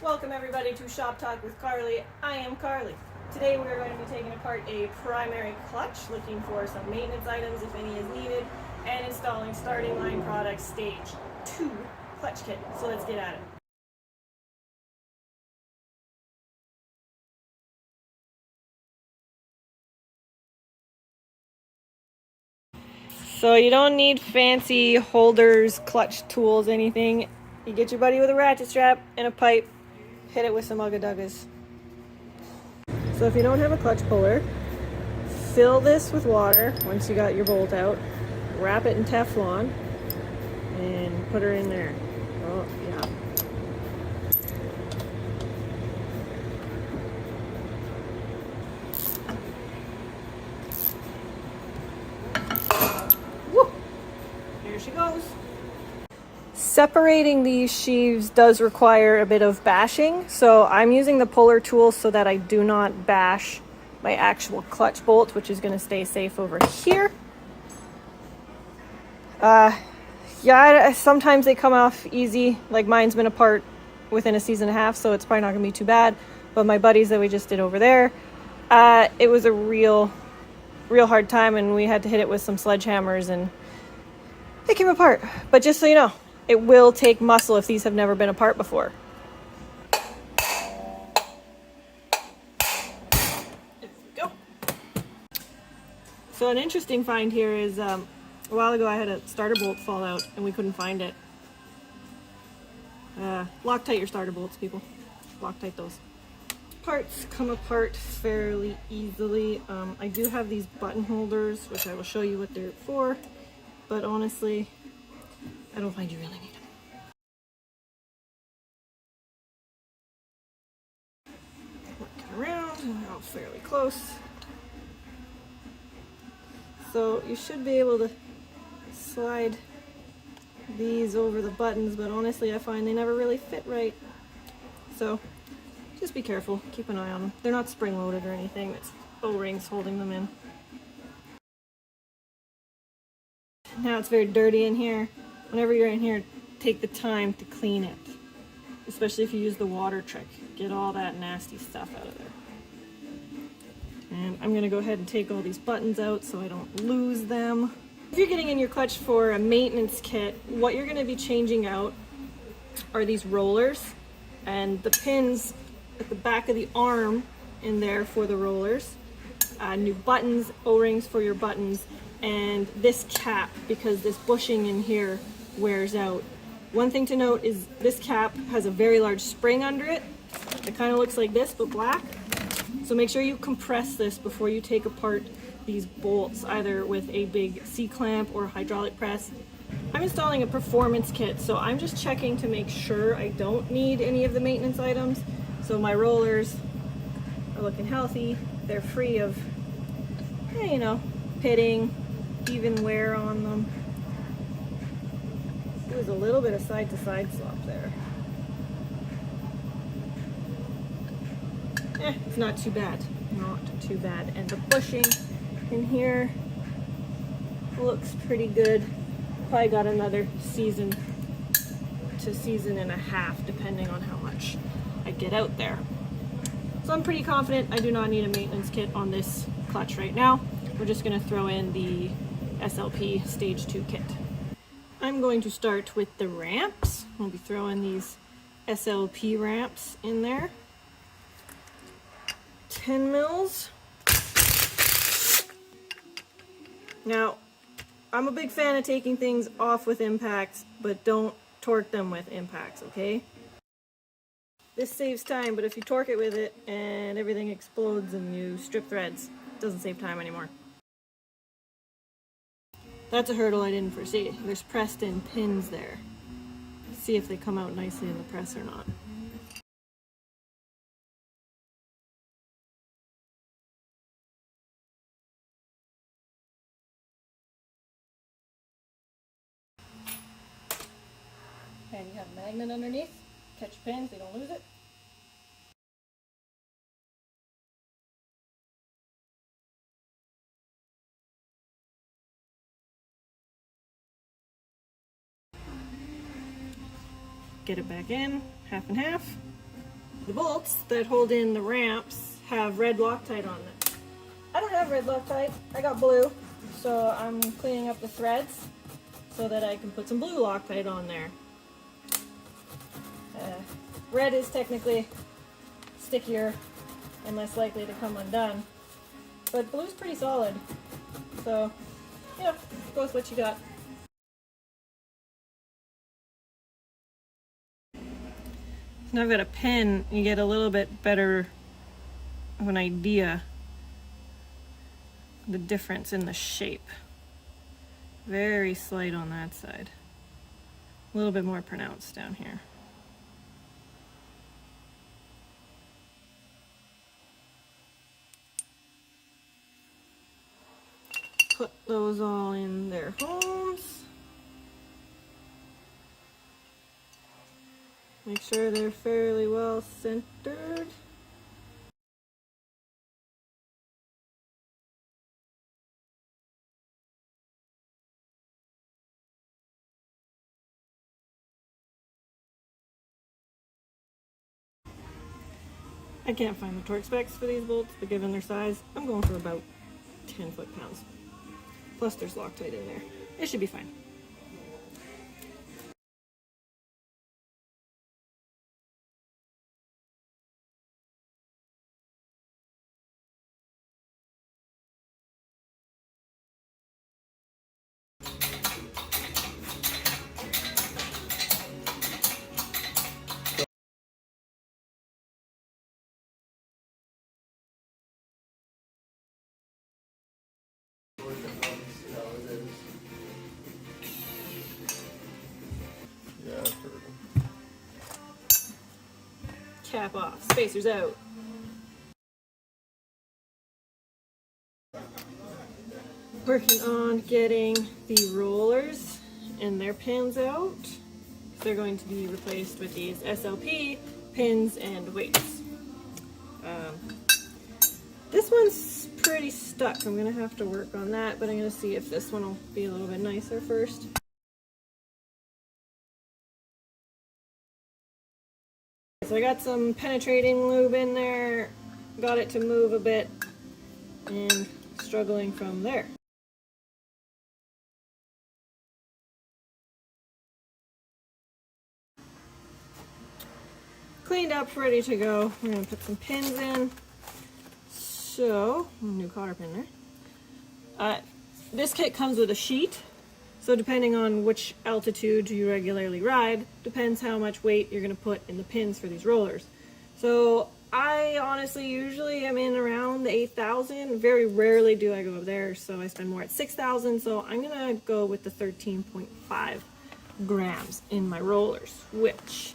Welcome everybody to Shop Talk with Carly. I am Carly. Today we are going to be taking apart a primary clutch, looking for some maintenance items if any is needed, and installing starting line products stage 2 clutch kit. So let's get at it. So you don't need fancy holders, clutch tools, anything. You get your buddy with a ratchet strap and a pipe, hit it with some ugga-duggas. So if you don't have a clutch puller, fill this with water once you got your bolt out, wrap it in Teflon, and put her in there. Oh, yeah. Woo! There she goes. Separating these sheaves does require a bit of bashing, so I'm using the puller tool so that I do not bash my actual clutch bolt, which is going to stay safe over here. Yeah, sometimes they come off easy, like mine's been apart within a season and a half, so it's probably not going to be too bad. But my buddies that we just did over there, it was a real hard time, and we had to hit it with some sledgehammers, and they came apart. But just so you know, it will take muscle if these have never been apart before. There we go. So an interesting find here is a while ago I had a starter bolt fall out and we couldn't find it. Loctite your starter bolts, people. Loctite those. Parts come apart fairly easily. I do have these button holders, which I will show you what they're for, but honestly, I don't find you really need them. Working around, and now fairly close. So you should be able to slide these over the buttons, but honestly I find they never really fit right. So just be careful, keep an eye on them. They're not spring loaded or anything, it's O-rings holding them in. Now it's very dirty in here. Whenever you're in here, take the time to clean it, especially if you use the water trick. Get all that nasty stuff out of there. And I'm going to go ahead and take all these buttons out so I don't lose them. If you're getting in your clutch for a maintenance kit, what you're going to be changing out are these rollers and the pins at the back of the arm in there for the rollers, new buttons, O-rings for your buttons, and this cap because this bushing in here wears out. One thing to note is this cap has a very large spring under it. It kind of looks like this but black. So make sure you compress this before you take apart these bolts, either with a big C-clamp or hydraulic press. I'm installing a performance kit, so I'm just checking to make sure I don't need any of the maintenance items. So my rollers are looking healthy. They're free of, you know, pitting, even wear on them. There's a little bit of side-to-side slop there. It's not too bad. Not too bad. And the bushing in here looks pretty good. Probably got another season to season and a half, depending on how much I get out there. So I'm pretty confident I do not need a maintenance kit on this clutch right now. We're just going to throw in the SLP stage 2 kit. I'm going to start with the ramps. I'll be throwing these SLP ramps in there. 10 mils. Now, I'm a big fan of taking things off with impacts, but don't torque them with impacts, okay? This saves time, but if you torque it with it and everything explodes and you strip threads, it doesn't save time anymore. That's a hurdle I didn't foresee. There's pressed in pins there. Let's see if they come out nicely in the press or not. And you have a magnet underneath. Catch your pins, they don't lose it. Get it back in, half and half. the bolts that hold in the ramps have red Loctite on them. I don't have red Loctite, I got blue, so I'm cleaning up the threads so that I can put some blue Loctite on there. Red is technically stickier and less likely to come undone, but blue's pretty solid, so yeah, go with what you got. Now I've got a pin, you get a little bit better of an idea of the difference in the shape. Very slight on that side, a little bit more pronounced down here. Put those all in their homes. Make sure they're fairly well centered. I can't find the torque specs for these bolts, but given their size, I'm going for about 10 foot-pounds. Plus there's Loctite in there. It should be fine. Cap off, spacers out. Working on getting the rollers and their pins out. They're going to be replaced with these SLP pins and weights. This one's pretty stuck. I'm gonna have to work on that, but I'm gonna see if this one will be a little bit nicer first. So I got some penetrating lube in there, got it to move a bit, and struggling from there. Cleaned up, ready to go. We're gonna put some pins in. So, new cotter pin there. This kit comes with a sheet, so depending on which altitude you regularly ride, depends how much weight you're gonna put in the pins for these rollers. So I honestly usually am in around the 8,000. Very rarely do I go up there, so I spend more at 6,000. So I'm gonna go with the 13.5 grams in my rollers, which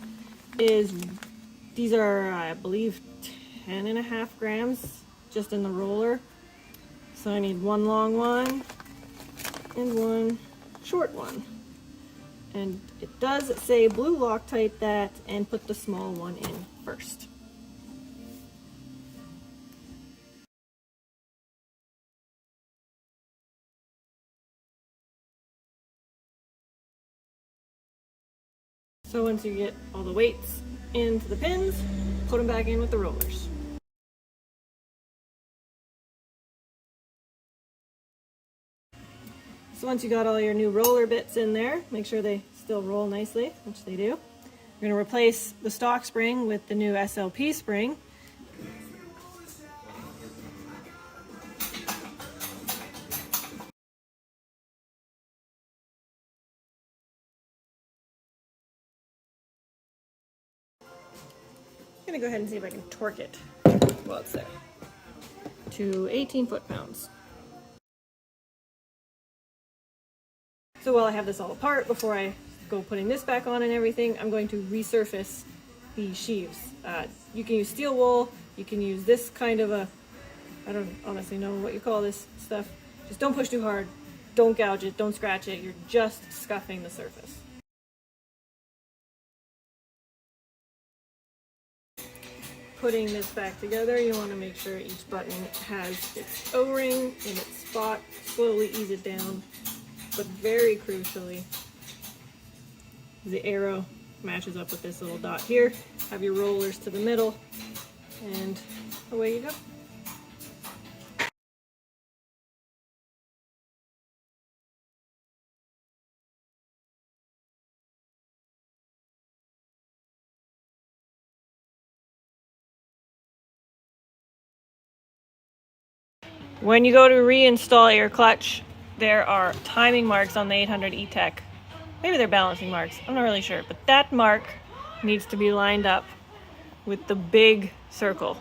is, these are, I believe, 10.5 grams just in the roller. So I need one long one and one short one. And it does say blue Loctite that, and put the small one in first. So once you get all the weights into the pins, put them back in with the rollers. So once you got all your new roller bits in there, make sure they still roll nicely, which they do. We're going to replace the stock spring with the new SLP spring. I'm going to go ahead and see if I can torque it while it's there to 18 foot-pounds. So while I have this all apart, before I go putting this back on and everything, I'm going to resurface the sheaves. You can use steel wool, you can use this kind of a, I don't honestly know what you call this stuff. Just don't push too hard, don't gouge it, don't scratch it, you're just scuffing the surface. Putting this back together, you want to make sure each button has its O-ring in its spot. Slowly ease it down, but very crucially, the arrow matches up with this little dot here. Have your rollers to the middle, and away you go. When you go to reinstall your clutch, there are timing marks on the 800 E-Tech. Maybe they're balancing marks, I'm not really sure, but that mark needs to be lined up with the big circle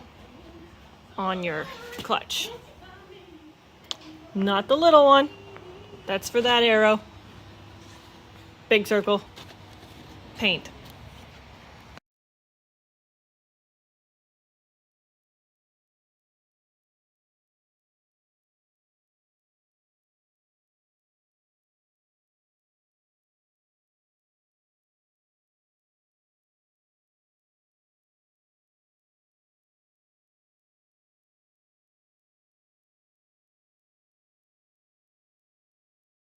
on your clutch. Not the little one, that's for that arrow. Big circle, paint.